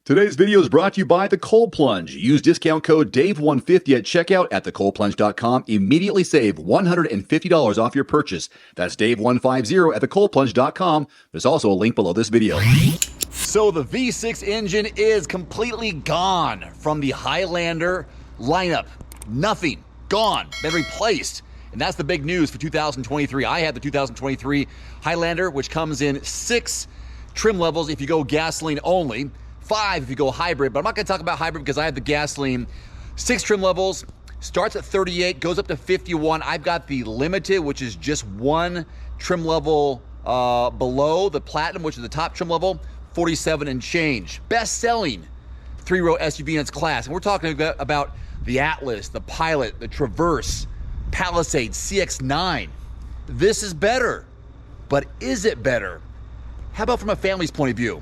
Today's video is brought to you by The Cold Plunge. Use discount code DAVE150 at checkout at thecoldplunge.com. Immediately save $150 off your purchase. That's DAVE150 at thecoldplunge.com. There's also a link below this video. So the V6 engine is completely gone from the Highlander lineup. Nothing. Gone. Been replaced. And that's the big news for 2023. I had the 2023 Highlander, which comes in 6 trim levels if you go gasoline only. 5 if you go hybrid, but I'm not going to talk about hybrid because I have the gasoline. 6 trim levels, starts at 38, goes up to 51. I've got the limited, which is just 1 trim level below the platinum, which is the top trim level, 47 and change. Best selling 3-row SUV in its class. And we're talking about the Atlas, the Pilot, the Traverse, Palisade, CX-9. This is better, but is it better? How about from a family's point of view?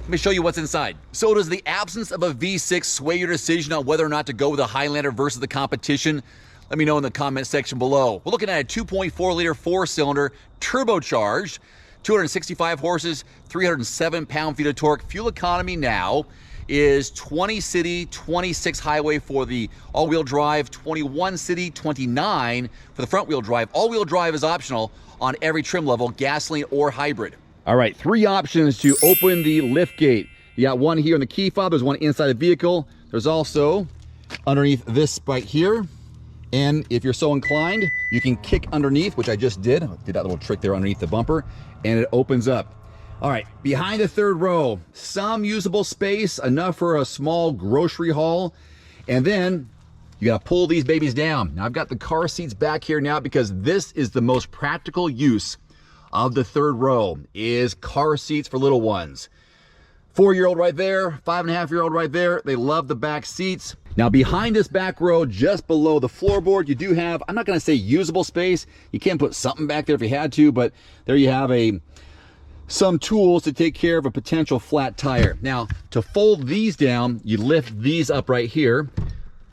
Let me show you what's inside. So does the absence of a V6 sway your decision on whether or not to go with a Highlander versus the competition? Let me know in the comment section below. We're looking at a 2.4-liter 4-cylinder turbocharged, 265 horses, 307 pound-feet of torque. Fuel economy now is 20 city, 26 highway for the all-wheel drive, 21 city, 29 for the front-wheel drive. All-wheel drive is optional on every trim level, gasoline or hybrid. All right, 3 options to open the lift gate. You got one here in the key fob. There's one inside the vehicle. There's also underneath this right here. And if you're so inclined, you can kick underneath, which I just did. I did that little trick there underneath the bumper, and it opens up. All right, behind the third row, some usable space, enough for a small grocery haul. And then you gotta pull these babies down. Now I've got the car seats back here now because this is the most practical use of the third row is car seats for little ones. 4-year-old right there, 5.5-year-old right there. They love the back seats. Now behind this back row, just below the floorboard, you do have, I'm not gonna say usable space. You can put something back there if you had to, but there you have some tools to take care of a potential flat tire. Now, to fold these down, you lift these up right here,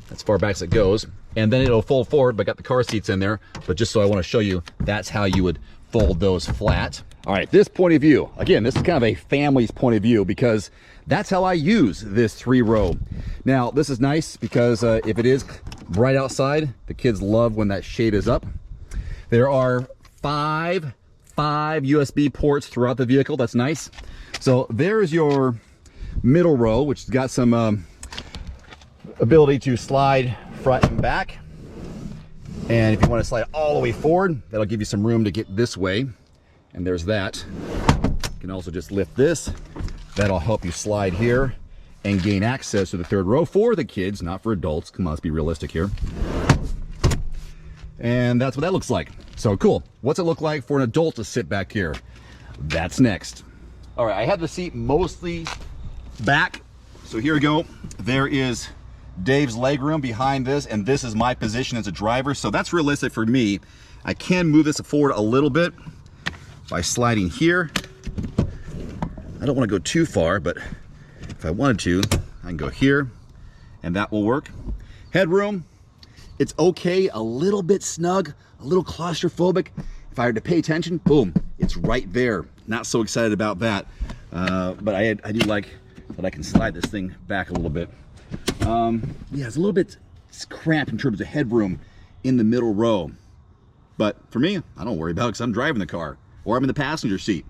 as far back as it goes, and then it'll fold forward, but I got the car seats in there. But just so I wanna show you, that's how you would fold those flat. All right, this point of view, again, this is kind of a family's point of view because that's how I use this 3-row. Now, this is nice because if it is bright outside, the kids love when that shade is up. There are five USB ports throughout the vehicle. That's nice. So there's your middle row, which has got some ability to slide front and back. And if you want to slide all the way forward, that'll give you some room to get this way. And there's that. You can also just lift this. That'll help you slide here and gain access to the third row for the kids, not for adults. Come on, let's be realistic here. And that's what that looks like. So cool. What's it look like for an adult to sit back here? That's next. All right, I have the seat mostly back. So here we go. There is Dave's legroom behind this, and this is my position as a driver, so that's realistic for me. I can move this forward a little bit by sliding here. I don't want to go too far, but if I wanted to, I can go here, and that will work. Headroom, it's okay, a little bit snug, a little claustrophobic. If I were to pay attention, boom, it's right there. Not so excited about that, but I do like that I can slide this thing back a little bit. Yeah, it's a little bit cramped in terms of headroom in the middle row. But for me, I don't worry about it because I'm driving the car or I'm in the passenger seat.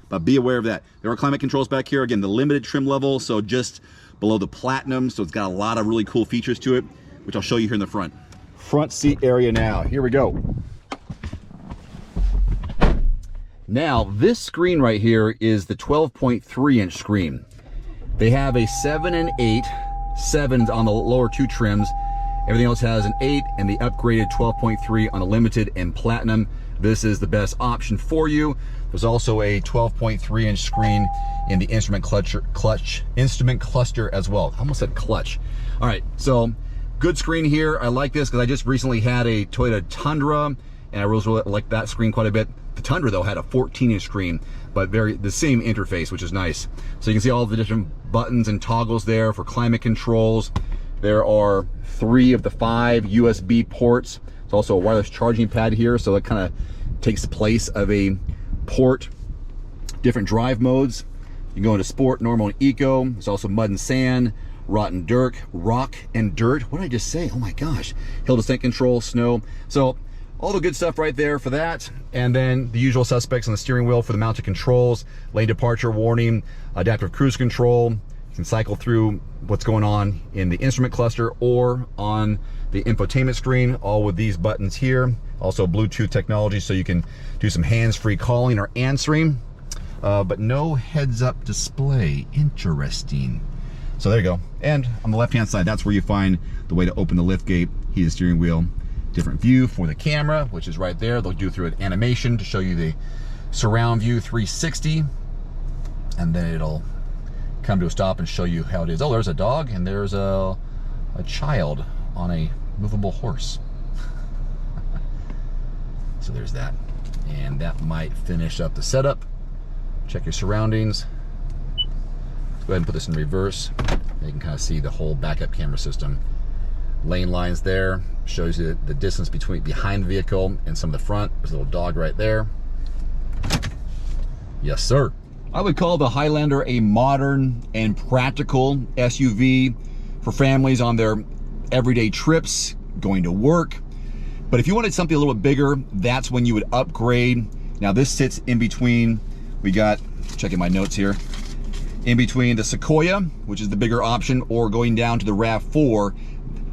But be aware of that. There are climate controls back here. Again, the limited trim level, so just below the platinum. So it's got a lot of really cool features to it, which I'll show you here in the front. Front seat area now. Here we go. Now, this screen right here is the 12.3-inch screen. They have a 7 and 8. 7s on the lower 2 trims. Everything else has an 8 and the upgraded 12.3 on the limited and platinum. This is the best option for you. There's also a 12.3-inch screen in the instrument cluster as well. I almost said clutch. All right, so good screen here. I like this because I just recently had a Toyota Tundra and I really like that screen quite a bit. The Tundra though had a 14-inch screen, but the same interface, which is nice. So you can see all the different buttons and toggles there for climate controls. There are 3 of the 5 USB ports. There's also a wireless charging pad here, so that kind of takes the place of a port. Different drive modes. You can go into sport, normal, and eco. There's also mud and sand, rock and dirt. What did I just say? Oh my gosh. Hill descent control, snow. So all the good stuff right there for that. And then the usual suspects on the steering wheel for the mounted controls, lane departure warning, adaptive cruise control. You can cycle through what's going on in the instrument cluster or on the infotainment screen, all with these buttons here. Also Bluetooth technology, so you can do some hands-free calling or answering. But no heads-up display. Interesting. So there you go. And on the left-hand side, that's where you find the way to open the lift gate, heated steering wheel, different view for the camera, which is right there. They'll do through an animation to show you the surround view 360, and then it'll come to a stop and show you how it is. Oh, there's a dog, and there's a child on a movable horse. So there's that. And that might finish up the setup. Check your surroundings. Let's go ahead and put this in reverse. You can kind of see the whole backup camera system. Lane lines there, shows you the distance behind the vehicle and some of the front. There's a little dog right there. Yes, sir. I would call the Highlander a modern and practical SUV for families on their everyday trips, going to work. But if you wanted something a little bit bigger, that's when you would upgrade. Now this sits in between, we got, checking my notes here, in between the Sequoia, which is the bigger option, or going down to the RAV4.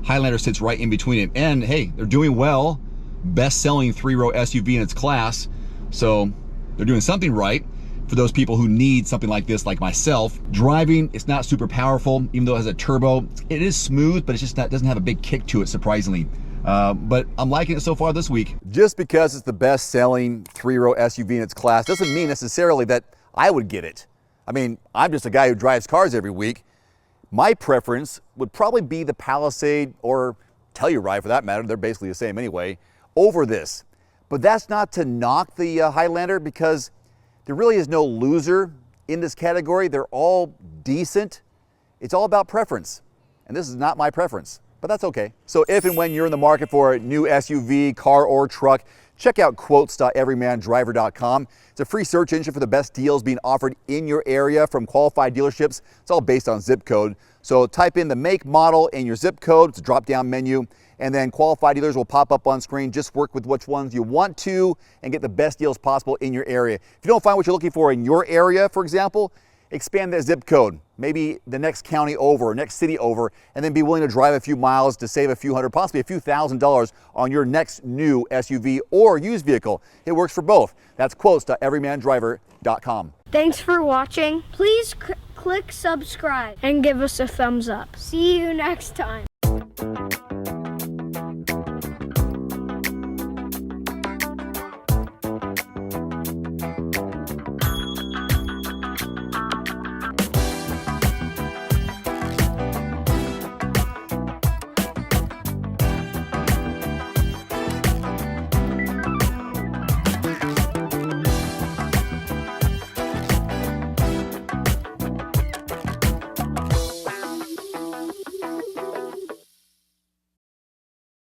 Highlander sits right in between it. And hey, they're doing well. Best-selling three-row SUV in its class. So they're doing something right for those people who need something like this, like myself. Driving, it's not super powerful, even though it has a turbo. It is smooth, but it's just not, doesn't have a big kick to it, surprisingly. But I'm liking it so far this week. Just because it's the best-selling three-row SUV in its class doesn't mean necessarily that I would get it. I mean, I'm just a guy who drives cars every week. My preference would probably be the Palisade, or Telluride for that matter, they're basically the same anyway, over this. But that's not to knock the Highlander, because there really is no loser in this category. They're all decent. It's all about preference. And this is not my preference, but that's okay. So if and when you're in the market for a new SUV, car, or truck, check out quotes.everymandriver.com. It's a free search engine for the best deals being offered in your area from qualified dealerships. It's all based on zip code. So type in the make, model, and your zip code. It's a drop-down menu. And then qualified dealers will pop up on screen. Just work with which ones you want to and get the best deals possible in your area. If you don't find what you're looking for in your area, for example, expand that zip code, maybe the next county over, or next city over, and then be willing to drive a few miles to save a few hundred, possibly a few $1,000s on your next new SUV or used vehicle. It works for both. That's quotes.everymandriver.com. Thanks for watching. Please click subscribe and give us a thumbs up. See you next time.